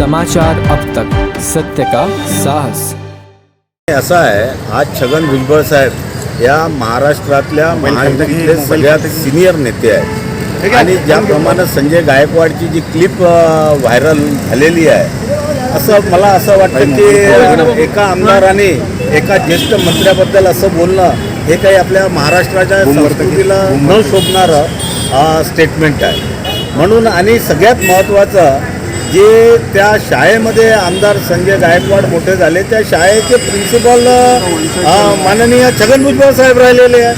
समाचार अब तक, सत्य का साहस। असं आहे, आज छगन भुजबळ साहेब या महाराष्ट्रातल्या महायुतीतले सगळ्यात सिनियर नेते आहेत आणि ज्याप्रमाणे संजय गायकवाडची जी क्लिप व्हायरल झालेली आहे, असं मला असं वाटतं की एका आमदाराने एका ज्येष्ठ मंत्र्याबद्दल असं बोलणं हे काही आपल्या महाराष्ट्राच्या संस्कृतीला न शोभणारं स्टेटमेंट आहे. म्हणून आणि सगळ्यात महत्त्वाचं, जे त्या शाळेमध्ये आमदार संजय गायकवाड मोठे झाले, त्या शाळेचे प्रिन्सिपल माननीय छगन भुजबळ साहेब राहिलेले आहे.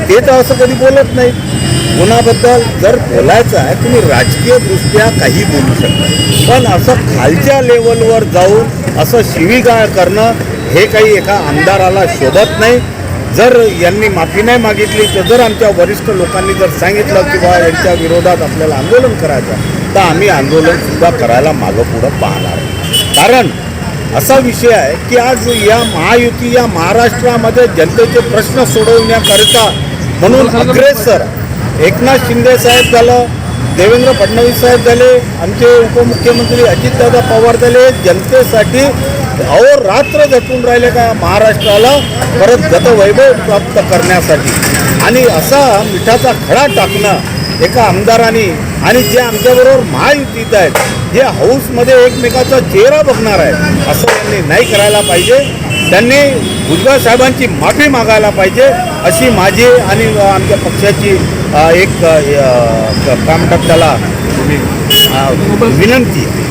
ते तर असं कधी बोलत नाही. गुन्हाबद्दल जर बोलायचं आहे, तुम्ही राजकीयदृष्ट्या काही बोलू शकता, पण असं खालच्या लेवलवर जाऊन असं शिवीगाळ करणं हे काही एका आमदाराला शोभत नाही. जर यांनी माफी नाही मागितली, तर जर आमच्या वरिष्ठ लोकांनी जर सांगितलं की बा यांच्या विरोधात आपल्याला आंदोलन करायचं, तर आम्ही आंदोलनसुद्धा करायला मागं पुढं पाहणार. कारण असा विषय आहे की आज या महायुती या महाराष्ट्रामध्ये जनतेचे प्रश्न सोडवण्याकरिता म्हणून अग्रेसर एकनाथ शिंदे साहेब झालं, देवेंद्र फडणवीस साहेब झाले, आमचे उपमुख्यमंत्री अजितदादा पवार झाले, जनतेसाठी अहोरात्र झटून राहिले का महाराष्ट्राला परत गतवैभव प्राप्त करण्यासाठी. आणि असा मिठाचा खडा टाकणं एका आमदारांनी, आणि जे आमच्याबरोबर महायुतीत आहेत, जे हाऊसमध्ये एकमेकाचा चेहरा बघणार आहे, असं त्यांनी नाही करायला पाहिजे. त्यांनी भुजबळ साहेबांची माफी मागायला पाहिजे, अशी माझी आणि आमच्या पक्षाची एक काय म्हणतात त्याला विनंती आहे.